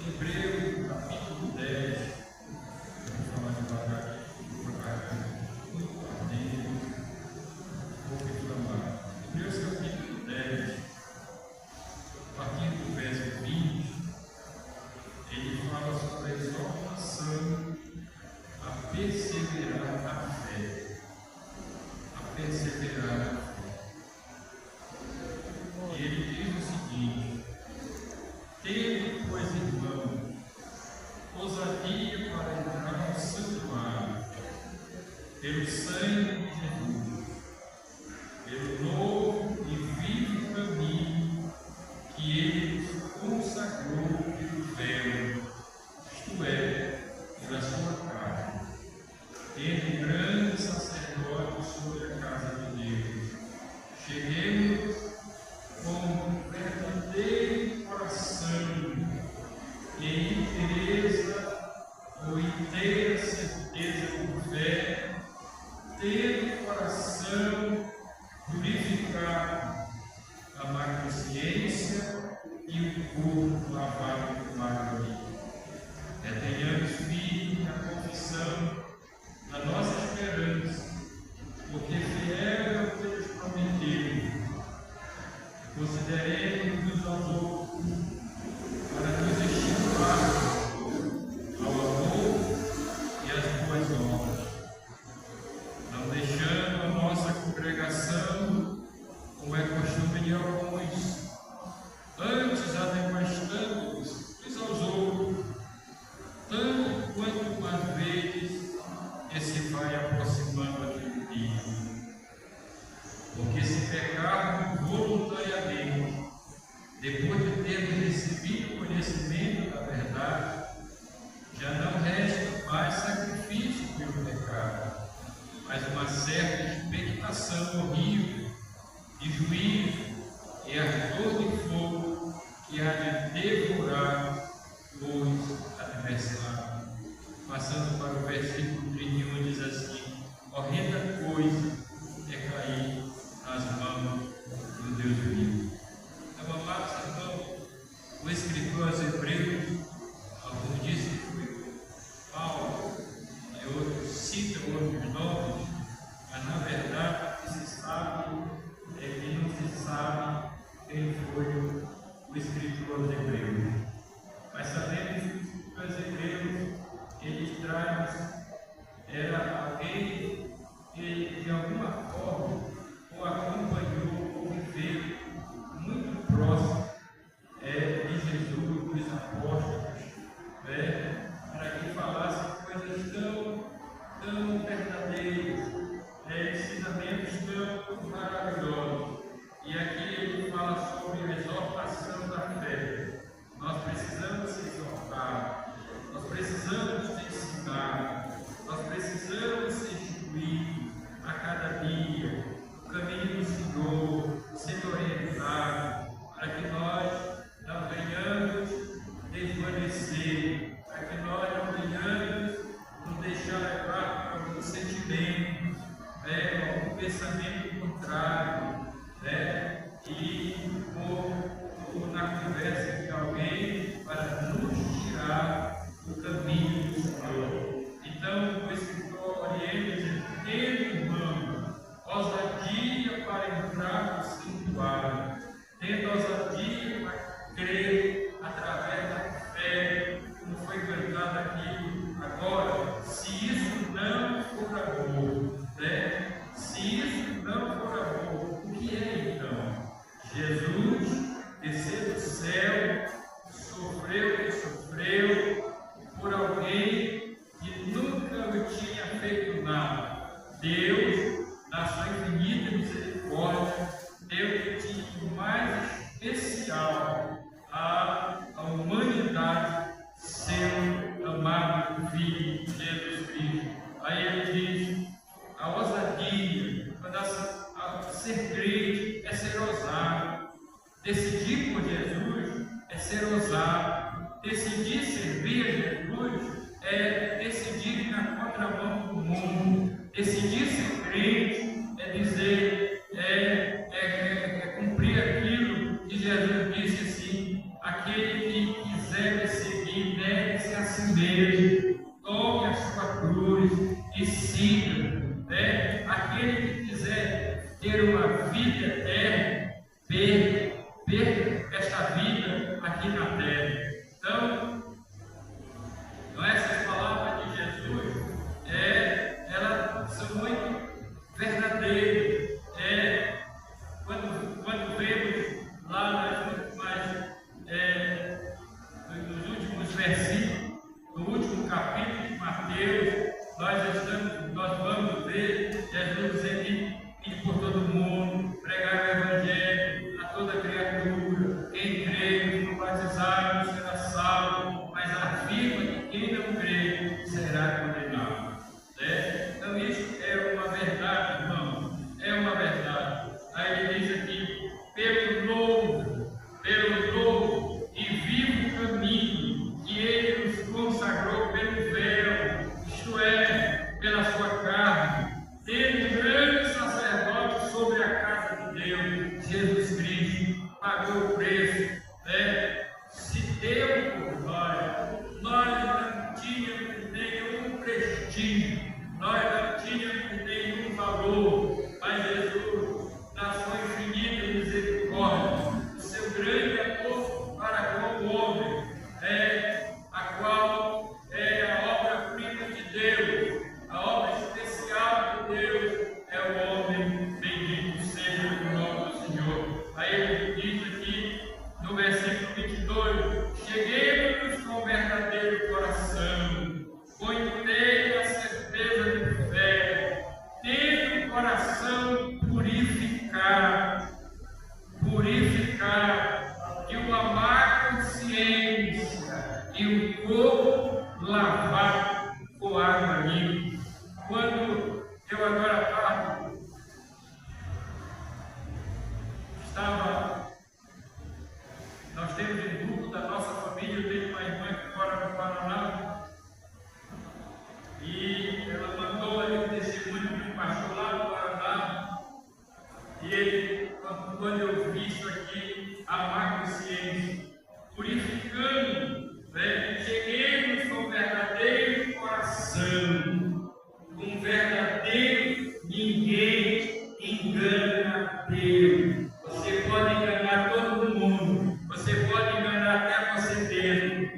Hebreus, capítulo 10. Vou falar devagar aqui, muito ardente, vou reclamar. Hebreus, capítulo 10, a partir do verso 20, ele fala sobre a exortação a perseverar na fé. A perseverar na fé. E ele diz o seguinte: tendo, pois, irmão, ousadia para entrar no santuário, pelo sangue de Jesus, pelo novo e vivo caminho que ele nos consagrou pelo véu, isto é, pela sua carne, tendo grande sacerdote sobre a casa de Deus. Cheguemos com verdadeiro coração e inteireza ou inteira certeza por fé, tendo o coração purificado, a má consciência e o corpo lavado por água. Retenhamos firme a confissão da nossa esperança, porque fiel é o que nos prometeu. Consideremos uns aos outros para nos estimular ao amor e às boas obras, não deixando a nossa congregação, como é costume de alguns, antes admoestando-nos uns aos outros, tanto quanto mais vezes que se vai aproximando aquele dia. Porque se pecarmos voluntariamente, depois de termos recebido o conhecimento da verdade, já não resta mais sacrifício pelo pecado, mas uma certa expectação horrível de juízo e ardor de fogo que há de devorar os adversários. Passando para o versículo 31, diz assim: horrenda coisa é cair nas mãos do Deus vivo. Então, amados irmãos, o escritor aos Hebreus, alguns dizem que foi Paulo, e outros citam outros nomes, mas na verdade o que se sabe é que não se sabe quem foi o escritor aos Hebreus. Mas sabemos que o escritor aos Hebreus, ele traz, era alguém que de alguma forma ou acompanhou ou viveu muito próximo de Jesus, dos apóstolos, para que falasse coisas tão verdadeiras, ensinamentos tão maravilhosos. E aqui ele fala sobre a exortação da fé. Nós precisamos ser exortados, nós precisamos ser ensinados, nós precisamos ser instruídos a cada dia, o caminho do Senhor, sendo orientado, para que nós não venhamos desvanecer, para que nós não venhamos nos deixar levar por algum sentimento, algum pensamento contrário, e ou na conversa de alguém para nos tirar do caminho do Senhor. Então, o escritor orienta dizendo: tendo, irmão, ousadia para entrar no santuário, tendo ousadia para crer através da fé, como foi cantado aqui agora. Se isso não for amor, se isso não for amor, o que é então? Jesus desceu do céu, sofreu o que sofreu por alguém que nunca lhe tinha feito nada. Deus, na sua infinita misericórdia, deu o título mais especial à humanidade, seu amado Filho, Jesus Cristo. Aí ele diz: a ousadia, a ser crente é ser ousado. Decidir por Jesus é ser ousado. Decidir servir a Jesus é decidir ir na contramão do mundo. Decidir ser crente é dizer, cumprir aquilo que Jesus disse assim: aquele que quiser me seguir,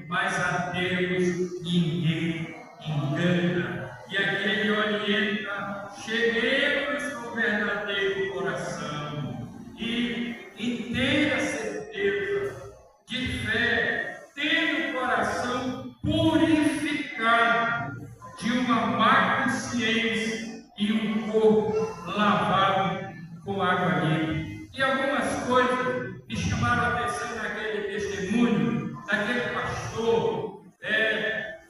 mas a Deus ninguém engana. E aqui ele orienta: cheguemos com verdadeiro coração e inteira certeza de fé, tendo o coração purificado de uma má consciência e um corpo lavado com água limpa. E algumas coisas me chamaram a atenção naquele testemunho daquele pastor,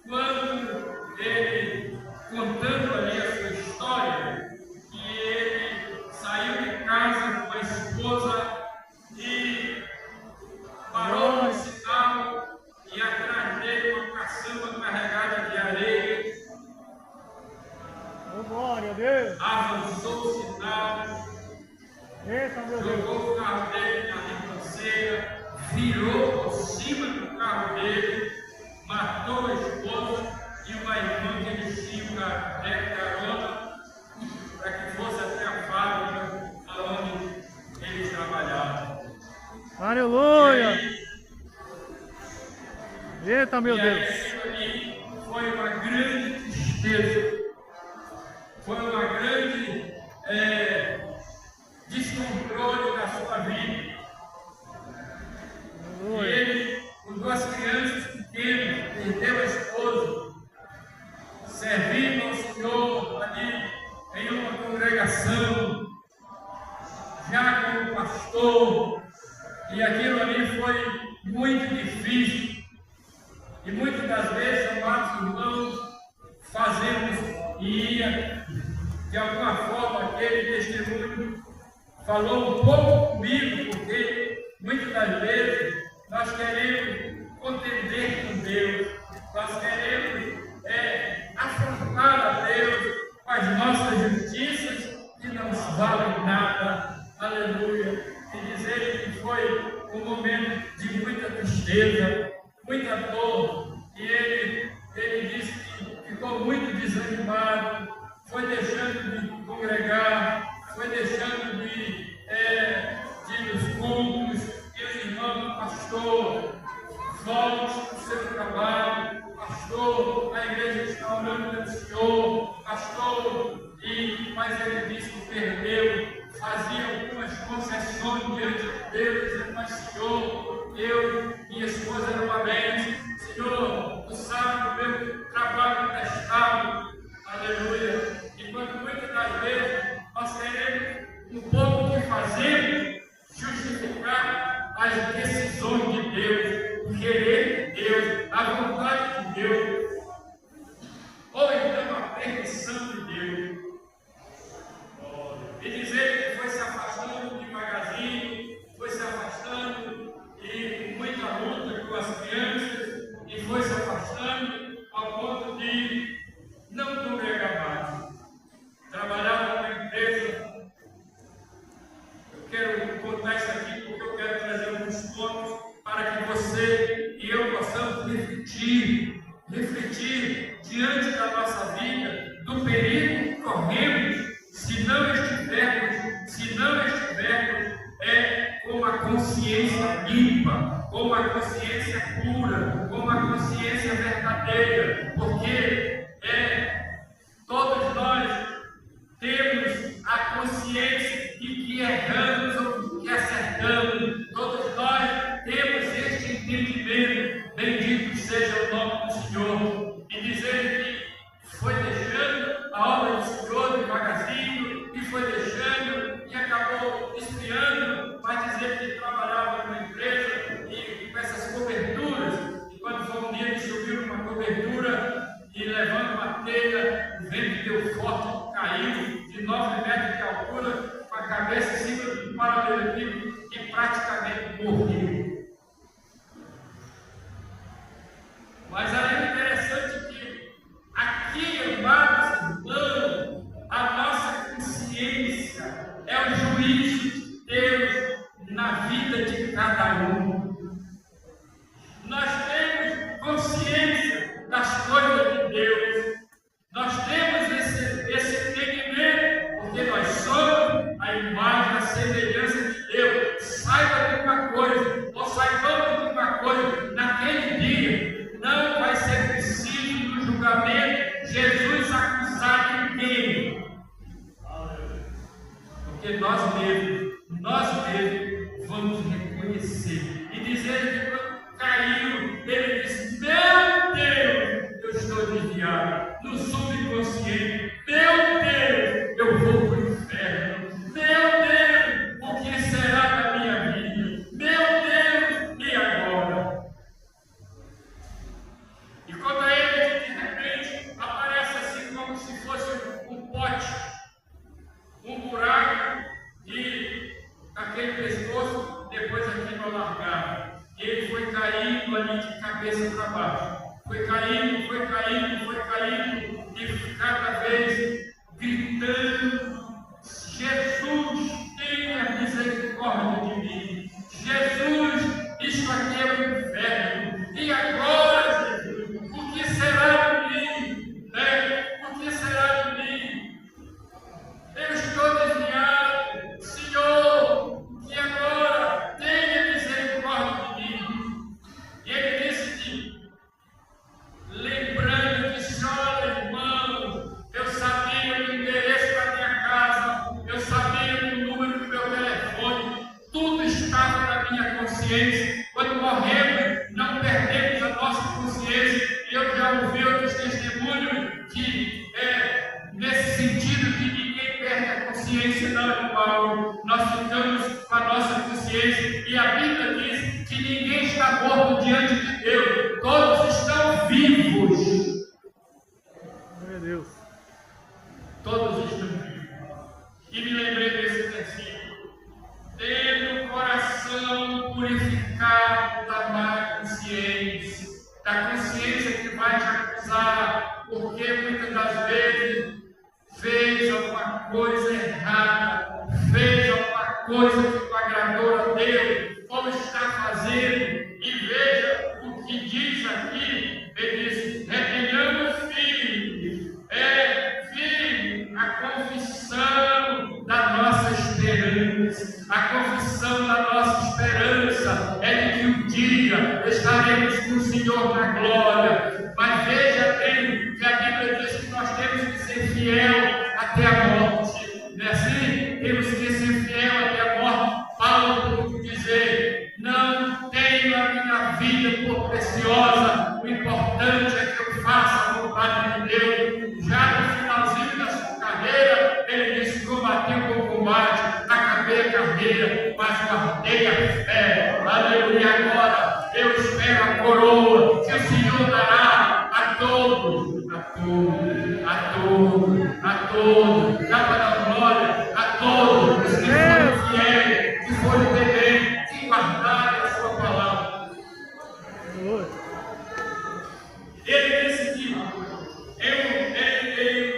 quando ele, contando ali a sua história, que ele saiu de casa com a esposa e parou no sinal e atrás dele uma caçamba carregada de areia. Oh, glória a Deus! Avançou o sinal, jogou o carro dele na ribanceira, virou por cima do carro dele, matou a esposa e uma irmã que eles tinham na carona para que fosse até a fábrica onde eles trabalhavam. Aleluia! Eita, meu Deus! Aquilo ali foi uma grande tristeza, foi uma grande descontrole da sua vida. E ele, com duas crianças pequenas, perdeu a esposa, servindo ao Senhor ali em uma congregação, já como pastor, e aquilo ali foi muito difícil. E muitas das vezes, amados irmãos, fazemos e ia, de alguma forma, aquele testemunho falou um pouco comigo, porque muitas das vezes nós queremos contender com Deus, nós queremos afrontar a Deus com as nossas justiças que não valem nada, aleluia, e dizer que foi um momento de muita tristeza, muita dor, e ele disse que ficou muito desanimado, foi deixando de congregar, foi deixando de ir nos cultos, e os irmãos, pastor, volte para o seu trabalho, pastor, a igreja está orando pelo Senhor, pastor, mas ele disse que perdeu, fazia algumas concessões diante de Deus, dizendo: mas Senhor, minha esposa era uma bênção, Senhor, tu sabe o meu trabalho prestado, aleluia. E quando muitas das vezes nós queremos um pouco que fazemos justificar as decisões de Deus, o querer de Deus, a vontade de Deus, ou então a permissão de Deus, e dizer que foi se afastando devagarzinho, foi se afastando e com muita luta com as crianças, e foi se afastando ao ponto de não congregar mais. Trabalhava numa empresa. Eu quero contar isso aqui porque eu quero trazer alguns pontos para que você e eu possamos refletir diante da nossa vida, do perigo que corremos se não estivermos com a consciência limpa, com a consciência pura, com a consciência verdadeira, porque todos nós temos a consciência de que erramos ou que acertamos, todos nós temos este entendimento. Bendito seja o nome do Senhor. E dizer que foi deixando a obra do Senhor devagarzinho, e foi deixando e acabou esfriando, vai dizer que trabalhava numa empresa e com essas coberturas, e quando foi um dia ele subiu numa cobertura e levando uma telha, o vento deu forte, caiu de 9 metros de altura, com a cabeça em cima do paralelepípedo e praticamente morreu. Mas aí é interessante que aqui, amados irmãos, a nossa consciência é o juízo de Deus na vida de cada um. Nós temos consciência das coisas de Deus, nós temos esse entendimento, porque nós somos a imagem cabeça para baixo. Foi caindo, e cada vez gritando: Jesus, tenha misericórdia de mim. Jesus, isto aqui é o inferno. E agora, Jesus, o que será de mim? O que será de mim? Eu estou desviado, Senhor, e agora tenha misericórdia de mim. E ele disse que, lembrando que, olha, irmão, eu sabia o endereço da minha casa, eu sabia o número do meu telefone, tudo estava na minha consciência. Quando morremos, não perdemos a nossa consciência. Eu já ouvi outros testemunhos que nesse sentido que ninguém perde a consciência, não, Paulo. Nós ficamos com a nossa consciência, e a Bíblia diz que ninguém está morto diante de Deus, todos estão vivos. Meu Deus. Todos estão vivos. E me lembrei desse versículo: tendo o coração purificado da má consciência, da consciência que vai te acusar, porque muitas das vezes fez alguma coisa errada, fez alguma coisa que não agradou a Deus, ou está fazendo. E veja o que diz aqui: ele diz, retenhamos firme, firme a confissão da nossa esperança. A confissão da nossa esperança é de que um dia estaremos com o Senhor na glória. Mas veja bem que a Bíblia diz que nós temos que ser fiel até a morte. Não é assim? Temos que ser fiel até a morte. Paulo pode dizer: não tenho a minha vida por preciosa, o importante é que eu faça a vontade de Deus. Já no finalzinho da sua carreira, ele disse: combati o bom combate, acabei a carreira, mas guardei a fé. Aleluia. Agora eu espero a coroa que o Senhor dará a todos, dá para dar glória a todos os que forem fiéis, que forem obedientes, que guardarem a sua palavra. Ele disse que em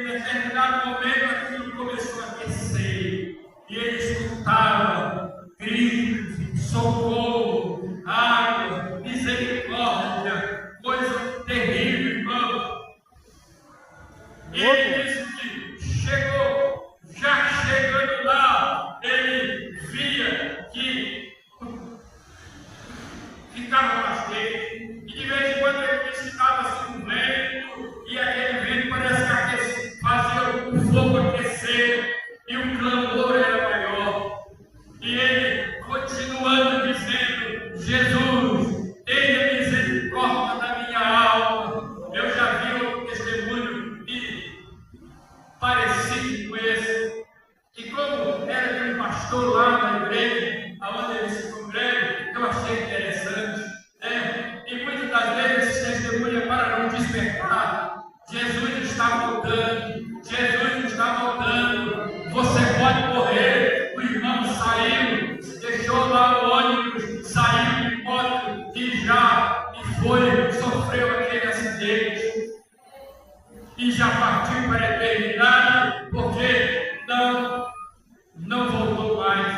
determinado momento aquilo começou a aquecer, e ele escutava gritos, socorro, água, misericórdia, coisa terrível, irmão. E ele disse que já chegando lá, ele via que ficava mais quente, e de vez em quando ele disse que estava assim um vento, e aquele vento parece que fazia o fogo aquecer, e o clamor era maior. E ele continuando dizendo: Jesus, tenha misericórdia da minha alma. Eu já vi outro testemunho parecido com esse, que como era de um pastor lá na igreja, onde ele se congrega, eu achei interessante, e muitas das vezes esses testemunhos para não despertar. Jesus está voltando, você pode morrer. O irmão saiu, deixou lá o ônibus, saiu de moto sofreu aquele acidente e já partiu para a eternidade, porque não voltou mais.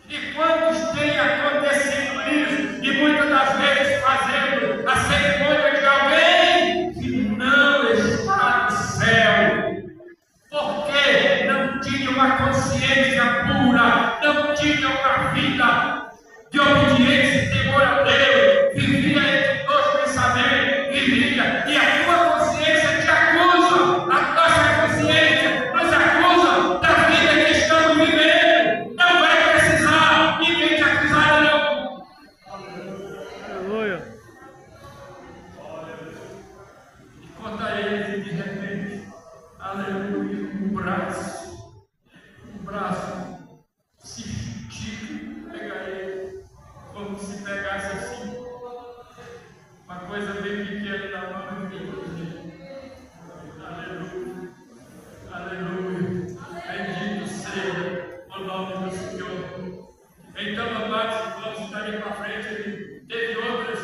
E quantos tem acontecido isso? E muitas das vezes fazemos a cerimônia de alguém que não está no céu, porque não tinha uma consciência pura, não tinha uma vida de obediência e temor a Deus, vivia entre dois pensamentos, e a tua consciência te acusa, a nossa consciência nos acusa da vida que estamos vivendo. Não vai precisar ninguém te acusar, não. Aleluia. E conta ele, de repente, aleluia, um braço se estica, pega ele, como se pegasse assim, uma coisa bem pequena na mão de Deus. Aleluia, aleluia, bendito seja o nome do Senhor. Então, amados irmãos, dali para frente, ele teve outras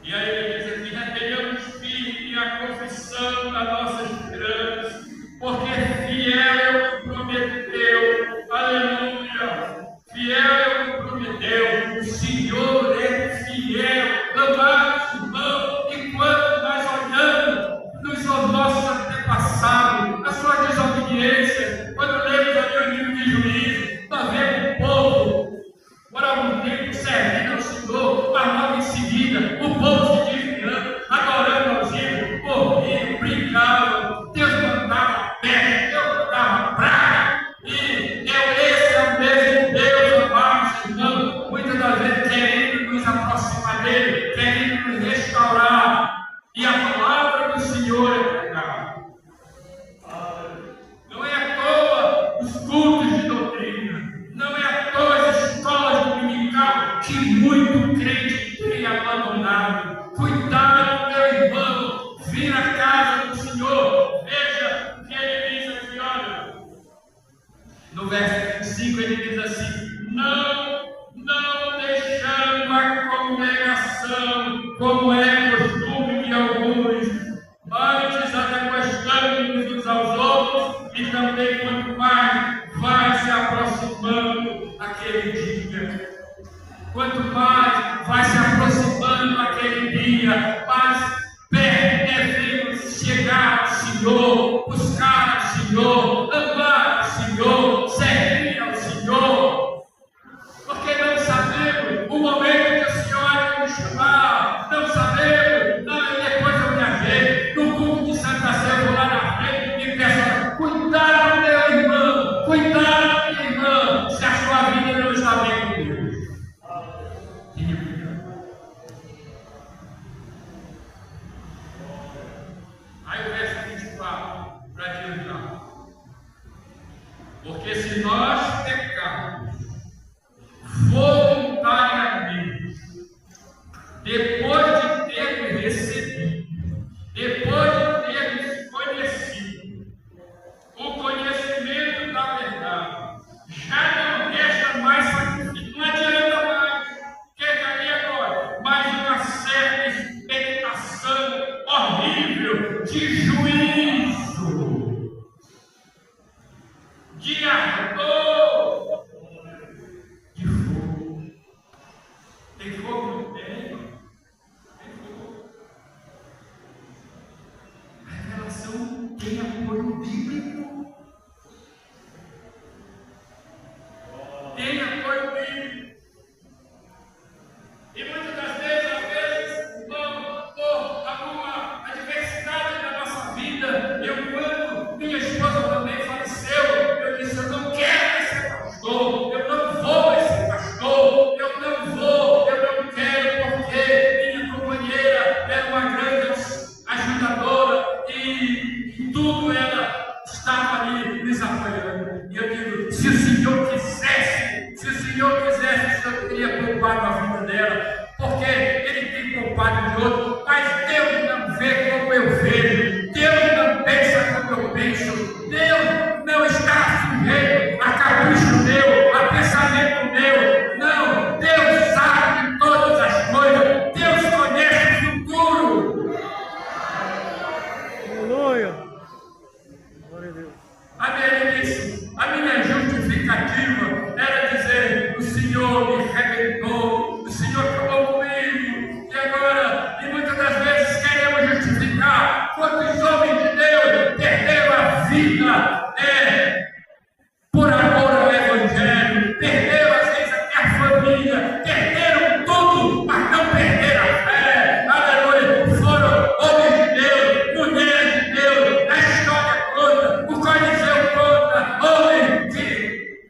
E aí ele diz aqui: retenhamos firme a confissão da nossa esperança, porque fiel é o que prometeu. Aleluia! Fiel é o que prometeu. O Senhor é fiel. Amados irmãos, enquanto nós olhamos nos nossos antepassados, a sua desobediência, quando lemos ali o livro de Juízes, nós vemos o povo por algum tempo servindo ao Senhor, mas logo em seguida o povo se desviando, adorando aos ídolos, corriam, brincavam, Deus mandava peste, Deus mandava praga, e esse é o mesmo Deus, amados irmãos, muitas das vezes querendo nos aproximar dele, querendo nos restaurar, e a palavra do Senhor é pregada. Não é à toa os cultos de doutrina, não é à toa as escolas dominical que muito crente tem abandonado. Cuidado, meu irmão, vir à casa do Senhor. Veja o que ele diz aqui, olha. No verso 25 ele diz assim: não deixando a congregação, como é costume de alguns, antes admoestando-nos uns aos outros, e também quanto mais vai se aproximando aquele dia. Quanto mais vai se aproximando aquele dia, mais perto devemos chegar ao Senhor, buscar ao Senhor, amar ao Senhor, servir ao Senhor. Porque não sabemos o momento que o Senhor vai nos chamar, não sabemos, depois eu me ajeito, no culto de Santa Ceia, eu vou lá na frente e peço: cuidado, meu irmão, cuidado, minha irmã, se a sua vida não está bem com Deus. Aí o verso 24, para adiantar: porque se nós pecarmos voluntariamente, depois de termos recebido, depois de termos conhecido o conhecimento da verdade, já não resta mais sacrifício, não adianta mais, que daí agora, mais uma certa expectação horrível de juízo, de ardor, de fogo. Tem fogo no tempo? Tem fogo. A revelação tem apoio bíblico. Tem apoio bíblico. E muitas das vezes, por alguma adversidade da nossa vida, quando minha esposa também faleceu, eu disse: eu não quero ser pastor, eu não vou ser pastor, eu não quero, porque minha companheira era uma grande ajudadora e tudo ela estava ali nos apoiando. E eu digo: se o Senhor quisesse, o Senhor teria poupado a vida dela, porque Ele tem poupado de outro, mas Deus não vê como eu vejo, Deus não pensa como eu penso, Deus não está sujeito a capricho meu, a pensamento meu, não, Deus sabe de todas as coisas, Deus conhece o futuro. Aleluia. Glória a Deus. A minha justificativa era dizer: o Senhor me rebentou, o Senhor acabou comigo, e agora, e muitas das vezes queremos justificar quantos homens de Deus perderam a vida por amor ao Evangelho, perderam às vezes até a família, perderam tudo, mas não perderam a fé. Aleluia! Foram homens de Deus, mulheres de Deus, a história conta, o Coliseu conta, homens que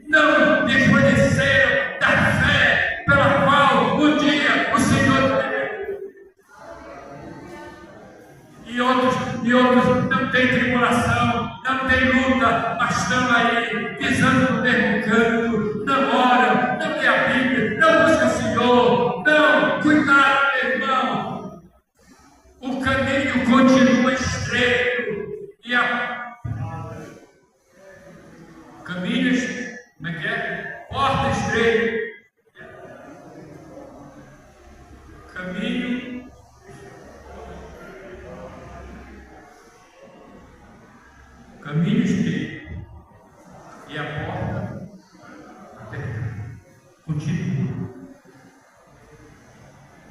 não desvaneceram da fé pela qual um dia o Senhor teve. E outros não têm tribulação, não têm luta, mas estão aí pisando no mesmo canto, não oram, não lê a Bíblia, não busca o Senhor. Não, cuidado, meu irmão. O caminho continua estreito e caminhos, como é que é? Porta estreita. Caminho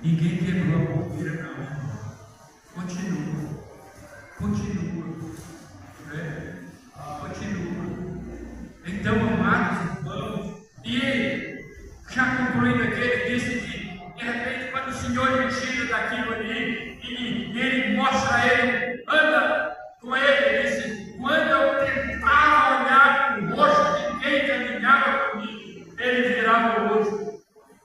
Ninguém quebrou a porteira, não, irmão. Continua. Continua. Continua. Então, amados irmãos, e já concluindo aqui, ele disse que, de repente, quando o Senhor me tira daquilo ali, e ele mostra a ele, anda com ele, ele disse, quando eu tentava olhar o rosto de quem caminhava comigo, ele virava o rosto.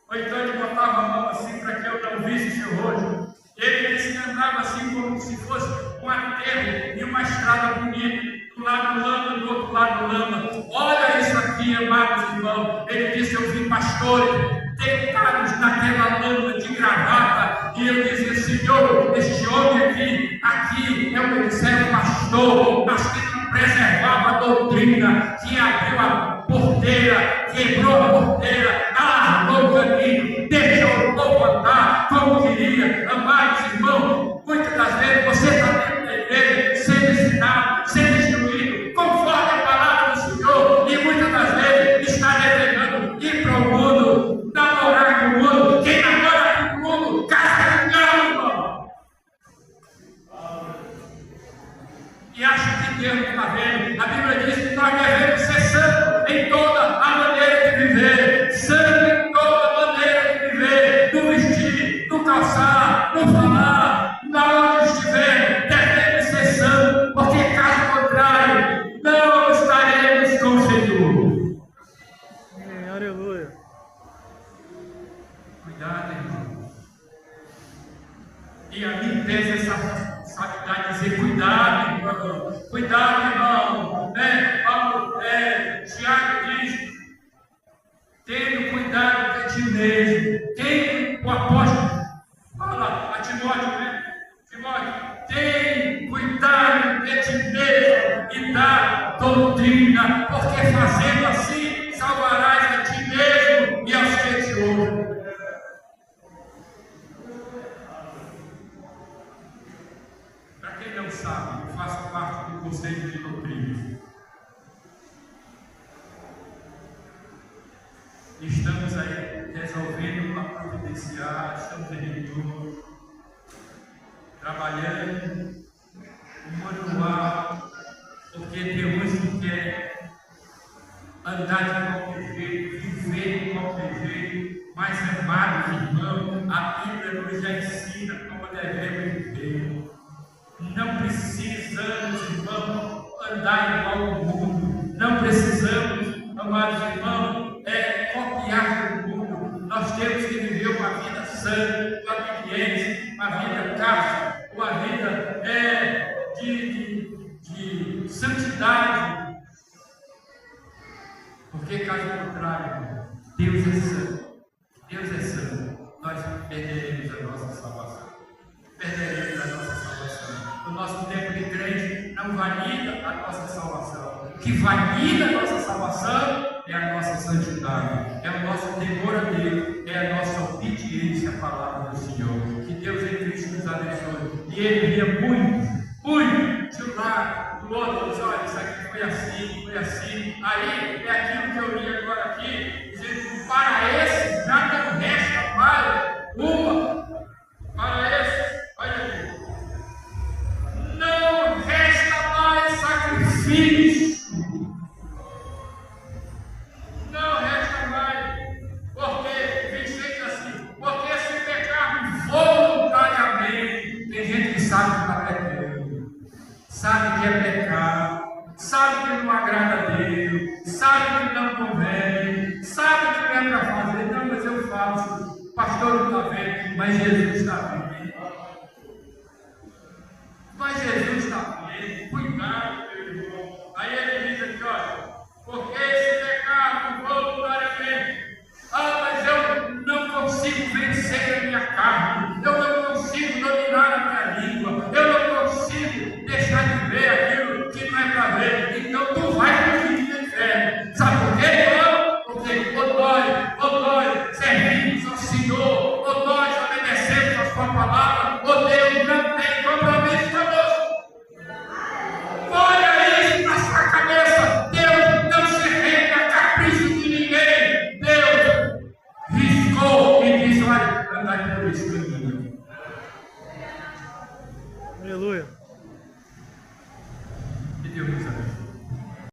Ou então ele botava a mão assim para que eu não visse seu rosto. Ele disse que andava assim como se fosse um aterro e uma estrada bonita, do lado lama, do outro lado lama. Olha isso aqui, amados irmãos. Ele disse, eu vi pastores deitados naquela lama de gravata, e eu dizia, Senhor, este homem aqui é um pastor, mas que não preservava a doutrina, que abriu a porteira, quebrou a porteira, alargou o caminho, deixou o povo andar como queria. Amados irmãos, muitas das vezes você está dentro da igreja sendo ensinado, sendo instruído, conforme a palavra do Senhor, e muitas das vezes está devendo ir para o mundo, namorar com o mundo. Quem namora com o mundo, casa com o irmão. E acha que Deus não está vendo. A Bíblia diz que nós devemos ser santos em toda a maneira de viver, santo em toda maneira de viver, no vestir, no calçar, no falar, na onde estiver, devemos ser santos, porque caso contrário, não estaremos com o Senhor. Aleluia. Cuidado, irmão. E a mim pesa essa responsabilidade de dizer, cuidado, irmão. Cuidado, irmão. Tiago diz, tendo cuidado de ti mesmo. Tem o apóstolo, fala a Timóteo, né? Timóteo, tem cuidado de ti mesmo e da doutrina, porque fazendo assim, salvarás a ti mesmo e aos que te ouvem. Para quem não sabe, eu faço parte do Conselho de Doutrina. Estamos aí resolvendo para providenciar, estamos em reunião, trabalhando um manual, porque tem uns que querem andar de qualquer jeito, viver de qualquer jeito, mas amados irmãos, a Bíblia nos já ensina como devemos viver. Não precisamos, irmãos, andar igual ao mundo. Não precisamos, amados irmãos, copiar do mundo. Nós temos que viver uma vida sã, uma obediência, uma vida casta, uma vida de santidade. Porque, caso contrário, Deus é santo. Deus é santo. Nós perderemos a nossa salvação. Perderemos a nossa salvação. O nosso tempo de crente não valida a nossa salvação. O que valida a nossa salvação é a nossa santidade, é o nosso temor a Deus, é a nossa obediência à palavra do Senhor. Que Deus em Cristo nos abençoe. E ele via muito, de um lado, do outro, diz, olha, isso aqui foi assim, foi assim. Aí é aquilo que eu li agora aqui, dizendo, para esse já não resta mais uma. Para esse, olha aqui. Não resta mais sacrifício. Não resta mais. Porque, vem feito assim, porque se pecar voluntariamente, tem gente que sabe que está pecando, sabe que é pecado, sabe que não agrada a Deus, sabe que não convém, sabe que não é para fazer. Não, mas eu faço. O pastor não está vendo, mas Jesus está vendo.